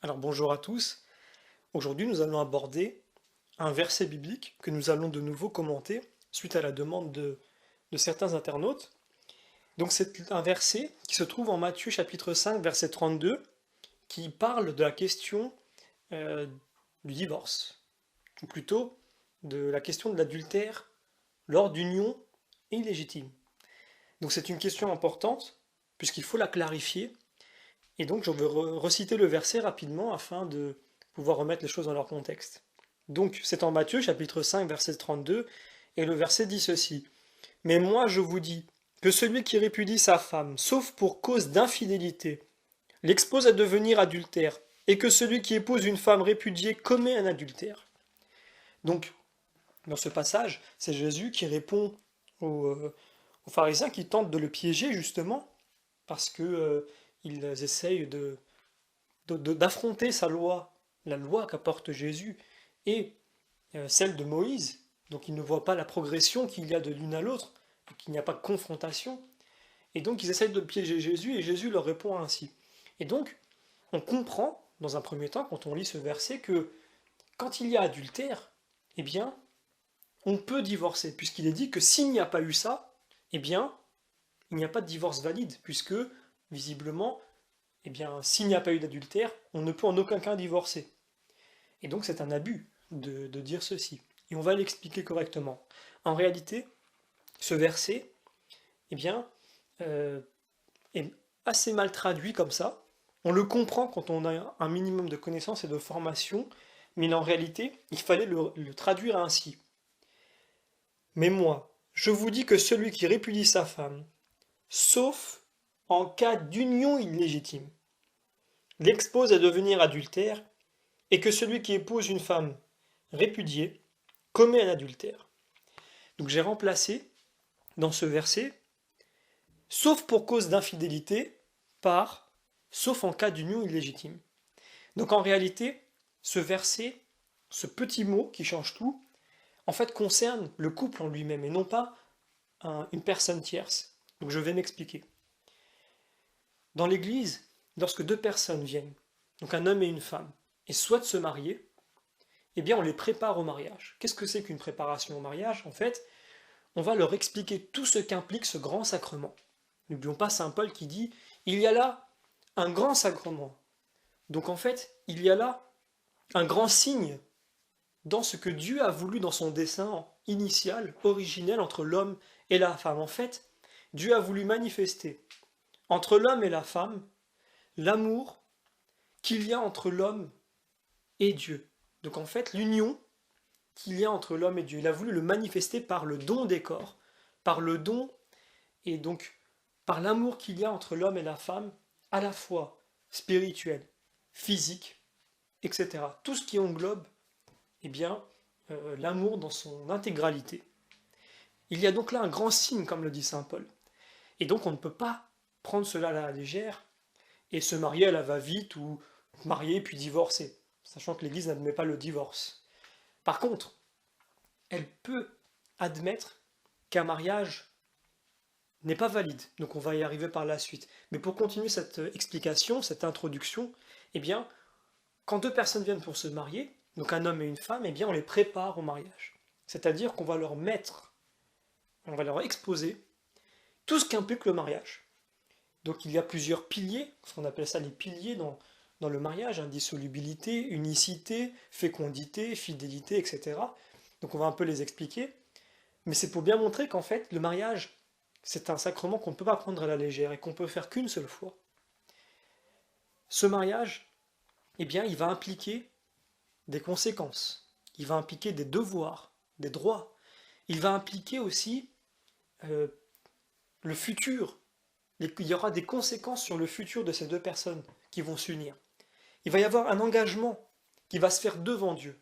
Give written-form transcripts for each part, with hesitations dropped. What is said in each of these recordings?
Alors bonjour à tous. Aujourd'hui nous allons aborder un verset biblique que nous allons de nouveau commenter suite à la demande de certains internautes. Donc c'est un verset qui se trouve en Matthieu chapitre 5 verset 32 qui parle de la question euh, du divorce, ou plutôt de la question de l'adultère lors d'unions illégitimes. Donc c'est une question importante puisqu'il faut la clarifier. Et donc, je vais reciter le verset rapidement afin de pouvoir remettre les choses dans leur contexte. Donc, c'est en Matthieu, chapitre 5, verset 32, et le verset dit ceci. Mais moi, je vous dis que celui qui répudie sa femme, sauf pour cause d'infidélité, l'expose à devenir adultère, et que celui qui épouse une femme répudiée commet un adultère. Donc, dans ce passage, c'est Jésus qui répond aux pharisiens qui tentent de le piéger, justement, parce que ils essayent d'affronter sa loi, la loi qu'apporte Jésus, et celle de Moïse. Donc ils ne voient pas la progression qu'il y a de l'une à l'autre, qu'il n'y a pas de confrontation. Et donc ils essayent de piéger Jésus, et Jésus leur répond ainsi. Et donc, on comprend, dans un premier temps, quand on lit ce verset, que quand il y a adultère, eh bien, on peut divorcer, puisqu'il est dit que s'il n'y a pas eu ça, eh bien, il n'y a pas de divorce valide, puisque, visiblement, eh bien, s'il n'y a pas eu d'adultère, on ne peut en aucun cas divorcer. Et donc c'est un abus de dire ceci. Et on va l'expliquer correctement. En réalité, ce verset, eh bien, euh, est assez mal traduit comme ça. On le comprend quand on a un minimum de connaissances et de formation, mais en réalité, il fallait le traduire ainsi. Mais moi, je vous dis que celui qui répudie sa femme, sauf en cas d'union illégitime, l'expose à devenir adultère, et que celui qui épouse une femme répudiée commet un adultère. Donc j'ai remplacé dans ce verset, sauf pour cause d'infidélité, par sauf en cas d'union illégitime. Donc en réalité, ce verset, ce petit mot qui change tout, en fait concerne le couple en lui-même et non pas une personne tierce. Donc je vais m'expliquer. Dans l'Église, lorsque deux personnes viennent, donc un homme et une femme, et souhaitent se marier, eh bien on les prépare au mariage. Qu'est-ce que c'est qu'une préparation au mariage? En fait, on va leur expliquer tout ce qu'implique ce grand sacrement. N'oublions pas Saint Paul qui dit, il y a là un grand sacrement. Donc en fait, il y a là un grand signe dans ce que Dieu a voulu dans son dessein initial, originel entre l'homme et la femme. En fait, Dieu a voulu manifester entre l'homme et la femme l'amour qu'il y a entre l'homme et Dieu. Donc en fait, l'union qu'il y a entre l'homme et Dieu, il a voulu le manifester par le don des corps, par le don et donc par l'amour qu'il y a entre l'homme et la femme, à la fois spirituel, physique, etc. Tout ce qui englobe eh bien, l'amour dans son intégralité. Il y a donc là un grand signe, comme le dit Saint Paul. Et donc on ne peut pas prendre cela à la légère et se marier à la va-vite ou marier puis divorcer, sachant que l'Église n'admet pas le divorce. Par contre, elle peut admettre qu'un mariage n'est pas valide. Donc on va y arriver par la suite. Mais pour continuer cette explication, cette introduction, eh bien, quand deux personnes viennent pour se marier, donc un homme et une femme, eh bien on les prépare au mariage. C'est-à-dire qu'on va leur mettre, on va leur exposer tout ce qu'implique le mariage. Donc il y a plusieurs piliers, ce qu'on appelle ça les piliers dans le mariage, indissolubilité, unicité, fécondité, fidélité, etc. Donc on va un peu les expliquer, mais c'est pour bien montrer qu'en fait le mariage, c'est un sacrement qu'on ne peut pas prendre à la légère et qu'on peut faire qu'une seule fois. Ce mariage, eh bien, il va impliquer des conséquences, il va impliquer des devoirs, des droits, il va impliquer aussi euh, le futur. Il y aura des conséquences sur le futur de ces deux personnes qui vont s'unir. Il va y avoir un engagement qui va se faire devant Dieu.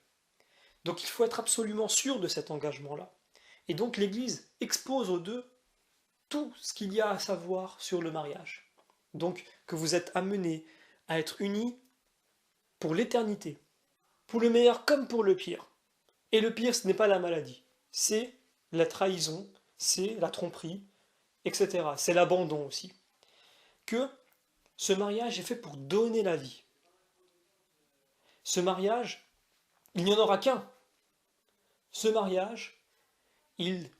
Donc il faut être absolument sûr de cet engagement-là. Et donc l'Église expose aux deux tout ce qu'il y a à savoir sur le mariage. Donc que vous êtes amenés à être unis pour l'éternité, pour le meilleur comme pour le pire. Et le pire, ce n'est pas la maladie, c'est la trahison, c'est la tromperie, etc. C'est l'abandon aussi. Que ce mariage est fait pour donner la vie. ce mariage, il n'y en aura qu'un. Ce mariage, il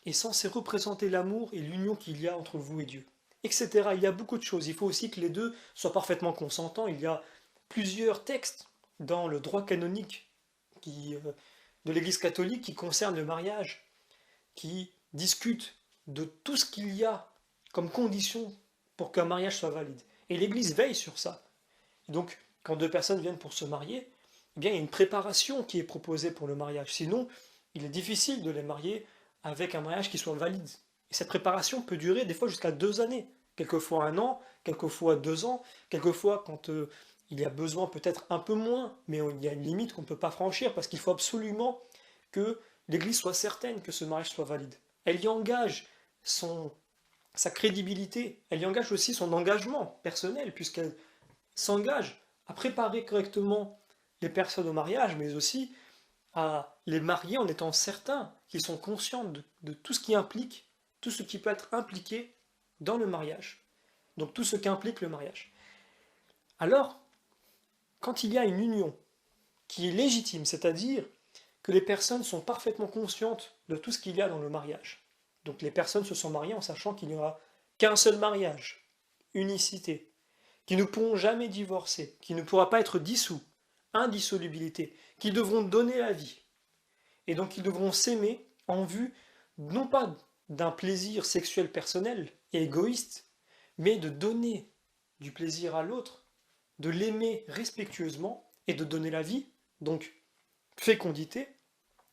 est censé représenter l'amour et l'union qu'il y a entre vous et Dieu, etc. Il y a beaucoup de choses. Il faut aussi que les deux soient parfaitement consentants. Il y a plusieurs textes dans le droit canonique de l'Église catholique qui concernent le mariage, qui discutent de tout ce qu'il y a comme condition pour qu'un mariage soit valide. Et l'Église veille sur ça. Et donc, quand deux personnes viennent pour se marier, eh bien, il y a une préparation qui est proposée pour le mariage. Sinon, il est difficile de les marier avec un mariage qui soit valide. Et cette préparation peut durer des fois jusqu'à 2 années, quelquefois 1 an, quelquefois 2 ans, quelquefois quand il y a besoin peut-être un peu moins, mais il y a une limite qu'on ne peut pas franchir parce qu'il faut absolument que l'Église soit certaine que ce mariage soit valide. Elle y engage sa crédibilité, elle y engage aussi son engagement personnel, puisqu'elle s'engage à préparer correctement les personnes au mariage, mais aussi à les marier en étant certains qu'ils sont conscients de tout ce qui implique, tout ce qui peut être impliqué dans le mariage. Donc tout ce qu'implique le mariage. Alors, quand il y a une union qui est légitime, c'est-à-dire que les personnes sont parfaitement conscientes de tout ce qu'il y a dans le mariage. Donc les personnes se sont mariées en sachant qu'il n'y aura qu'un seul mariage, unicité, qui ne pourront jamais divorcer, qui ne pourra pas être dissous, indissolubilité, qui devront donner la vie. Et donc ils devront s'aimer en vue non pas d'un plaisir sexuel personnel et égoïste, mais de donner du plaisir à l'autre, de l'aimer respectueusement et de donner la vie, donc fécondité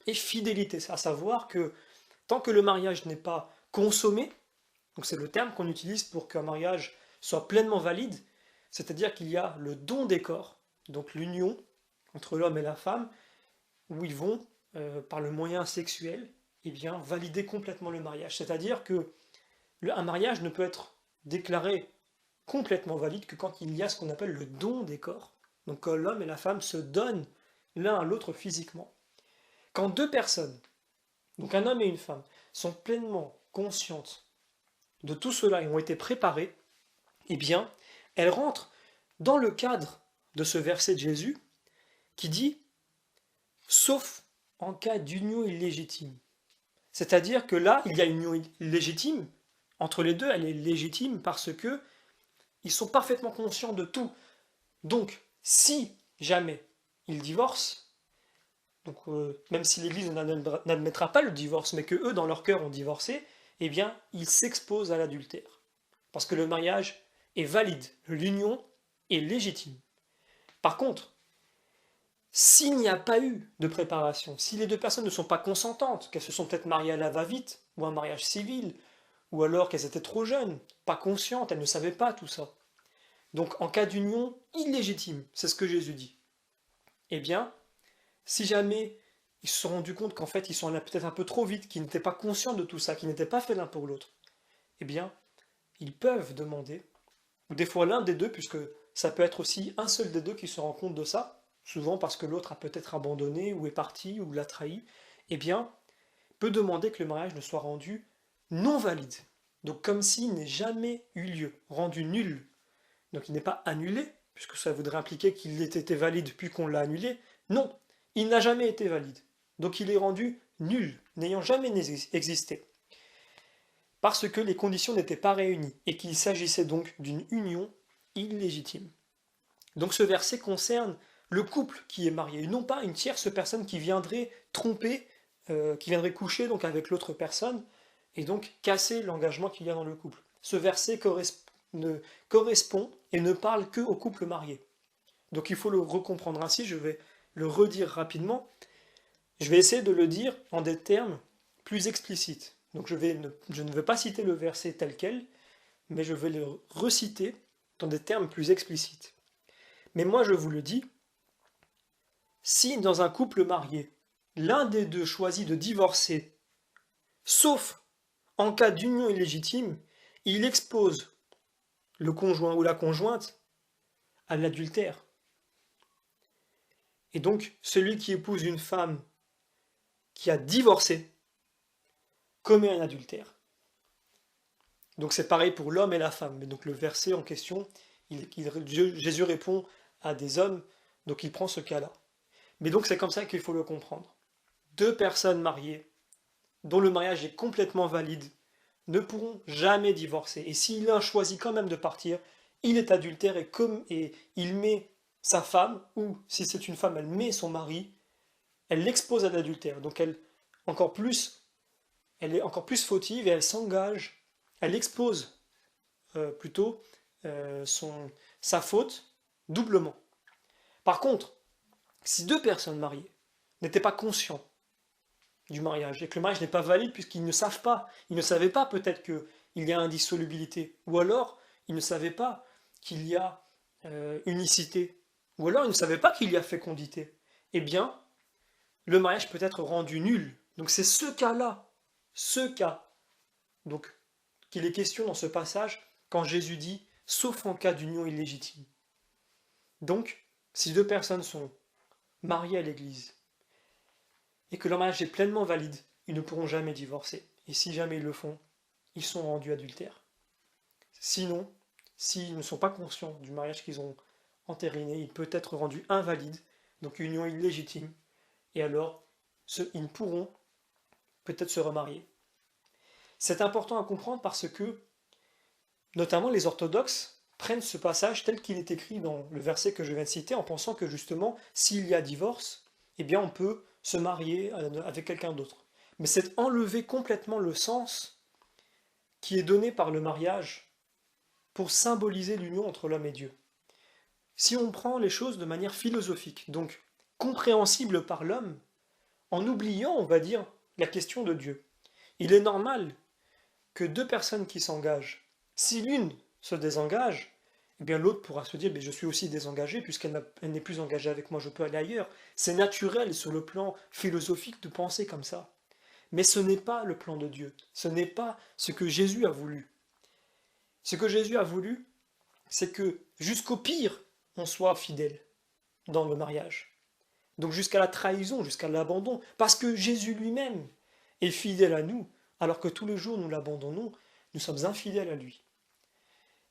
et fidélité, à savoir que tant que le mariage n'est pas consommé, donc c'est le terme qu'on utilise pour qu'un mariage soit pleinement valide, c'est-à-dire qu'il y a le don des corps, donc l'union entre l'homme et la femme, où ils vont, par le moyen sexuel, eh bien, valider complètement le mariage. C'est-à-dire que un mariage ne peut être déclaré complètement valide que quand il y a ce qu'on appelle le don des corps. Donc quand l'homme et la femme se donnent l'un à l'autre physiquement. Quand deux personnes, donc un homme et une femme, sont pleinement conscientes de tout cela et ont été préparées, eh bien, elles rentrent dans le cadre de ce verset de Jésus qui dit « sauf en cas d'union illégitime ». C'est-à-dire que là, il y a une union légitime, entre les deux, elle est légitime parce que ils sont parfaitement conscients de tout. Donc, si jamais ils divorcent, donc même si l'Église n'admettra pas le divorce, mais que eux, dans leur cœur, ont divorcé, eh bien, ils s'exposent à l'adultère. Parce que le mariage est valide, l'union est légitime. Par contre, s'il n'y a pas eu de préparation, si les deux personnes ne sont pas consentantes, qu'elles se sont peut-être mariées à la va-vite, ou un mariage civil, ou alors qu'elles étaient trop jeunes, pas conscientes, elles ne savaient pas tout ça. Donc en cas d'union illégitime, c'est ce que Jésus dit. Eh bien, si jamais ils se sont rendus compte qu'en fait ils sont allés peut-être un peu trop vite, qu'ils n'étaient pas conscients de tout ça, qu'ils n'étaient pas faits l'un pour l'autre, eh bien, ils peuvent demander, ou des fois l'un des deux, puisque ça peut être aussi un seul des deux qui se rend compte de ça, souvent parce que l'autre a peut-être abandonné, ou est parti, ou l'a trahi, eh bien, peut demander que le mariage ne soit rendu non valide. Donc comme s'il n'ait jamais eu lieu, rendu nul. Donc il n'est pas annulé, puisque ça voudrait impliquer qu'il ait été valide puis qu'on l'a annulé. Non, il n'a jamais été valide. Donc il est rendu nul, n'ayant jamais existé. Parce que les conditions n'étaient pas réunies, et qu'il s'agissait donc d'une union illégitime. Donc ce verset concerne le couple qui est marié, et non pas une tierce personne qui viendrait tromper, qui viendrait coucher donc avec l'autre personne, et donc casser l'engagement qu'il y a dans le couple. Ce verset correspond et ne parle que au couple marié. Donc il faut le recomprendre ainsi, je vais le redire rapidement. Je vais essayer de le dire en des termes plus explicites. Donc je ne vais pas citer le verset tel quel, mais je vais le reciter dans des termes plus explicites. Mais moi je vous le dis, si dans un couple marié, l'un des deux choisit de divorcer, sauf en cas d'union illégitime, il expose le conjoint ou la conjointe à l'adultère. Et donc, celui qui épouse une femme qui a divorcé commet un adultère. Donc c'est pareil pour l'homme et la femme. Mais donc le verset en question, Jésus répond à des hommes Donc il prend ce cas-là. Mais donc c'est comme ça qu'il faut le comprendre. Deux personnes mariées, dont le mariage est complètement valide, ne pourront jamais divorcer. Et si l'un choisit quand même de partir, il est adultère et il met sa femme, ou si c'est une femme, elle met son mari, elle l'expose à l'adultère. Donc elle est encore plus fautive et elle s'engage, elle expose plutôt sa faute doublement. Par contre, si deux personnes mariées n'étaient pas conscients du mariage et que le mariage n'est pas valide puisqu'ils ne savent pas, ils ne savaient pas peut-être qu'il y a indissolubilité, ou alors ils ne savaient pas qu'il y a unicité, ou alors ils ne savaient pas qu'il y a fécondité, eh bien, le mariage peut être rendu nul. Donc c'est ce cas, donc qu'il est question dans ce passage quand Jésus dit, sauf en cas d'union illégitime. Donc, si deux personnes sont mariées à l'Église, et que leur mariage est pleinement valide, ils ne pourront jamais divorcer. Et si jamais ils le font, ils sont rendus adultères. Sinon, s'ils ne sont pas conscients du mariage qu'ils ont entériné, il peut être rendu invalide, donc union illégitime, et alors ils pourront peut-être se remarier. C'est important à comprendre parce que, notamment les orthodoxes, prennent ce passage tel qu'il est écrit dans le verset que je viens de citer, en pensant que justement, s'il y a divorce, eh bien on peut se marier avec quelqu'un d'autre. Mais c'est enlever complètement le sens qui est donné par le mariage pour symboliser l'union entre l'homme et Dieu. Si on prend les choses de manière philosophique, donc compréhensible par l'homme, en oubliant, on va dire, la question de Dieu, il est normal que deux personnes qui s'engagent, si l'une se désengage, eh bien l'autre pourra se dire, mais je suis aussi désengagé puisqu'elle n'est plus engagée avec moi, je peux aller ailleurs. C'est naturel sur le plan philosophique de penser comme ça. Mais ce n'est pas le plan de Dieu. Ce n'est pas ce que Jésus a voulu. Ce que Jésus a voulu, c'est que jusqu'au pire, on soit fidèle dans le mariage. Donc jusqu'à la trahison, jusqu'à l'abandon. Parce que Jésus lui-même est fidèle à nous, alors que tous les jours nous l'abandonnons, nous sommes infidèles à lui.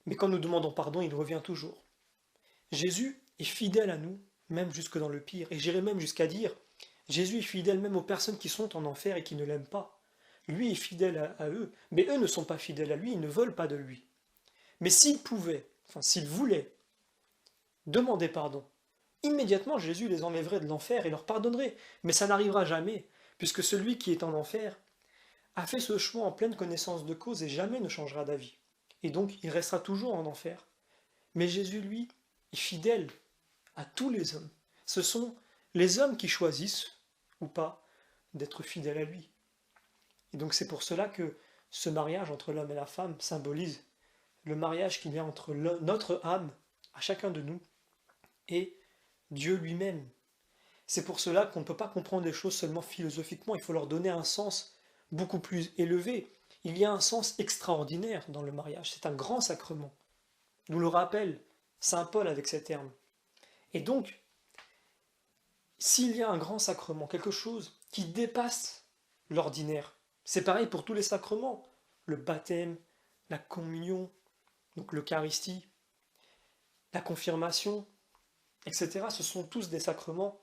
Mais quand nous demandons pardon, il revient toujours. Jésus est fidèle à nous, même jusque dans le pire. Et j'irai même jusqu'à dire, Jésus est fidèle même aux personnes qui sont en enfer et qui ne l'aiment pas. Lui est fidèle à eux, mais eux ne sont pas fidèles à lui, ils ne veulent pas de lui. Mais s'il pouvait, enfin s'il voulait, demander pardon, immédiatement Jésus les enlèverait de l'enfer et leur pardonnerait. Mais ça n'arrivera jamais, puisque celui qui est en enfer a fait ce choix en pleine connaissance de cause et jamais ne changera d'avis. Et donc il restera toujours en enfer. Mais Jésus, lui, est fidèle à tous les hommes. Ce sont les hommes qui choisissent, ou pas, d'être fidèles à lui. Et donc c'est pour cela que ce mariage entre l'homme et la femme symbolise le mariage qu'il y a entre notre âme, à chacun de nous, et Dieu lui-même. C'est pour cela qu'on ne peut pas comprendre les choses seulement philosophiquement, il faut leur donner un sens beaucoup plus élevé. Il y a un sens extraordinaire dans le mariage, c'est un grand sacrement. Nous le rappelle saint Paul avec ces termes. Et donc, s'il y a un grand sacrement, quelque chose qui dépasse l'ordinaire, c'est pareil pour tous les sacrements, le baptême, la communion, donc l'Eucharistie, la confirmation, etc. Ce sont tous des sacrements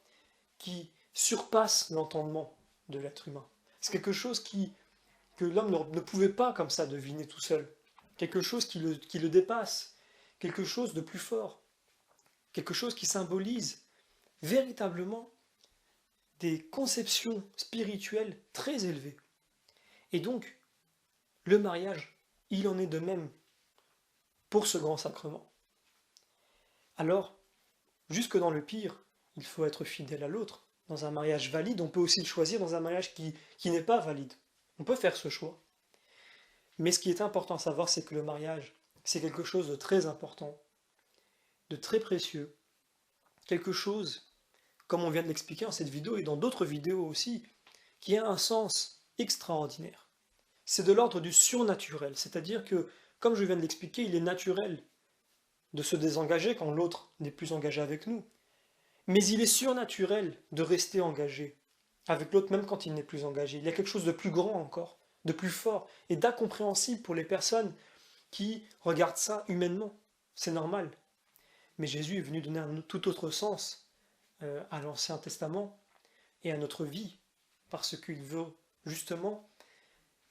qui surpassent l'entendement de l'être humain. C'est quelque chose que l'homme ne pouvait pas comme ça deviner tout seul. Quelque chose qui le dépasse, quelque chose de plus fort, quelque chose qui symbolise véritablement des conceptions spirituelles très élevées. Et donc, le mariage, il en est de même pour ce grand sacrement. Alors, jusque dans le pire, il faut être fidèle à l'autre. Dans un mariage valide, on peut aussi le choisir dans un mariage qui n'est pas valide. On peut faire ce choix. Mais ce qui est important à savoir, c'est que le mariage, c'est quelque chose de très important, de très précieux, quelque chose, comme on vient de l'expliquer dans cette vidéo et dans d'autres vidéos aussi, qui a un sens extraordinaire. C'est de l'ordre du surnaturel, c'est-à-dire que, comme je viens de l'expliquer, il est naturel de se désengager quand l'autre n'est plus engagé avec nous. Mais il est surnaturel de rester engagé avec l'autre même quand il n'est plus engagé. Il y a quelque chose de plus grand encore, de plus fort et d'incompréhensible pour les personnes qui regardent ça humainement. C'est normal. Mais Jésus est venu donner un tout autre sens à l'Ancien Testament et à notre vie, parce qu'il veut justement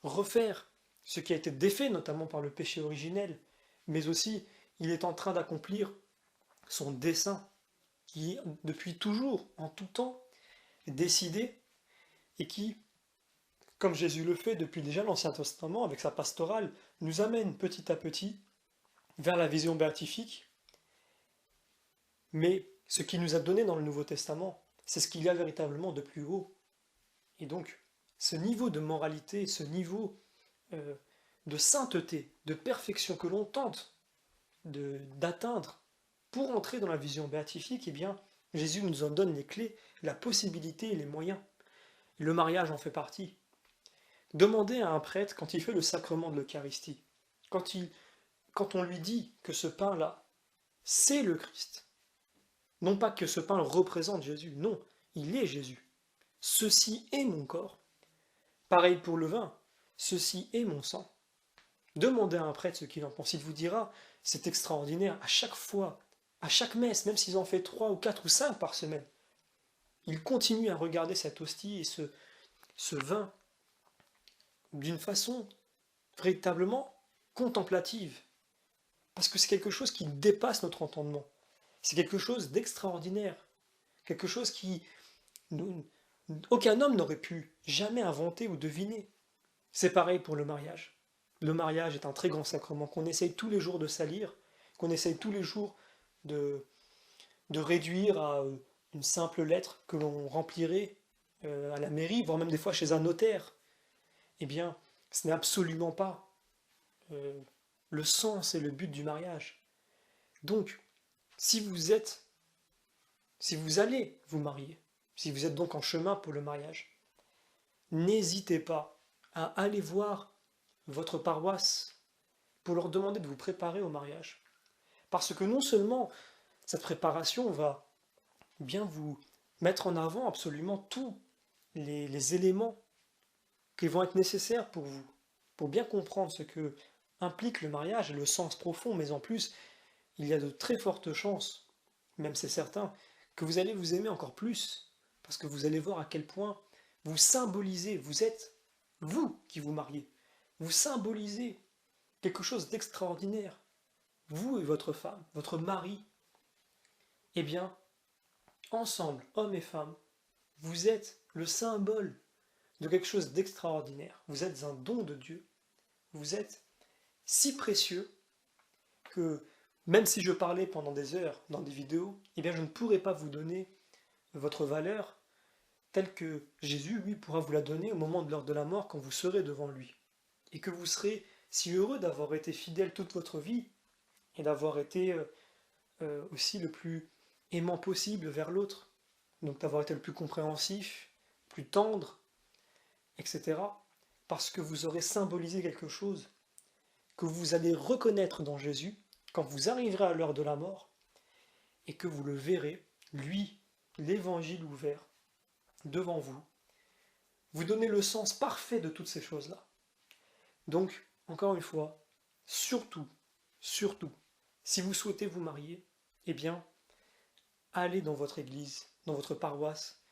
refaire ce qui a été défait, notamment par le péché originel, mais aussi il est en train d'accomplir son dessein, qui depuis toujours, en tout temps, est décidé et qui, comme Jésus le fait depuis déjà l'Ancien Testament, avec sa pastorale, nous amène petit à petit vers la vision béatifique. Mais ce qu'il nous a donné dans le Nouveau Testament, c'est ce qu'il y a véritablement de plus haut. Et donc, ce niveau de moralité, ce niveau de sainteté, de perfection que l'on tente d'atteindre pour entrer dans la vision béatifique, eh bien, Jésus nous en donne les clés, la possibilité et les moyens. Le mariage en fait partie. Demandez à un prêtre, quand il fait le sacrement de l'Eucharistie, quand on lui dit que ce pain-là, c'est le Christ, non pas que ce pain représente Jésus, non, il est Jésus. Ceci est mon corps. Pareil pour le vin, ceci est mon sang. Demandez à un prêtre ce qu'il en pense. Il vous dira, c'est extraordinaire, à chaque fois, à chaque messe, même s'ils en fait 3 ou 4 ou 5 par semaine, il continue à regarder cette hostie et ce vin d'une façon véritablement contemplative. Parce que c'est quelque chose qui dépasse notre entendement. C'est quelque chose d'extraordinaire. Quelque chose aucun homme n'aurait pu jamais inventer ou deviner. C'est pareil pour le mariage. Le mariage est un très grand sacrement qu'on essaye tous les jours de salir, qu'on essaye tous les jours de réduire à une simple lettre que l'on remplirait à la mairie, voire même des fois chez un notaire. Eh bien, ce n'est absolument pas le sens et le but du mariage. Donc, si vous allez vous marier, si vous êtes donc en chemin pour le mariage, n'hésitez pas à aller voir votre paroisse pour leur demander de vous préparer au mariage. Parce que non seulement cette préparation va bien vous mettre en avant absolument tous les éléments qui vont être nécessaires pour vous, pour bien comprendre ce que implique le mariage, le sens profond, mais en plus, il y a de très fortes chances, même c'est certain, que vous allez vous aimer encore plus, parce que vous allez voir à quel point vous symbolisez, vous êtes vous qui vous mariez, vous symbolisez quelque chose d'extraordinaire, vous et votre femme, votre mari. Eh bien, ensemble, hommes et femmes, vous êtes le symbole de quelque chose d'extraordinaire. Vous êtes un don de Dieu. Vous êtes si précieux que même si je parlais pendant des heures dans des vidéos, eh bien je ne pourrais pas vous donner votre valeur telle que Jésus, lui, pourra vous la donner au moment de l'heure de la mort quand vous serez devant lui. Et que vous serez si heureux d'avoir été fidèle toute votre vie et d'avoir été aussi le plus aimant possible vers l'autre. Donc d'avoir été le plus compréhensif, plus tendre, etc. Parce que vous aurez symbolisé quelque chose que vous allez reconnaître dans Jésus quand vous arriverez à l'heure de la mort et que vous le verrez, lui, l'évangile ouvert, devant vous, vous donnez le sens parfait de toutes ces choses-là. Donc, encore une fois, surtout, si vous souhaitez vous marier, eh bien, allez dans votre église, dans votre paroisse,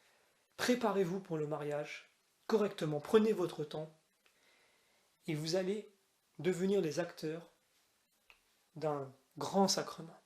préparez-vous pour le mariage correctement, prenez votre temps, et vous allez devenir les acteurs d'un grand sacrement.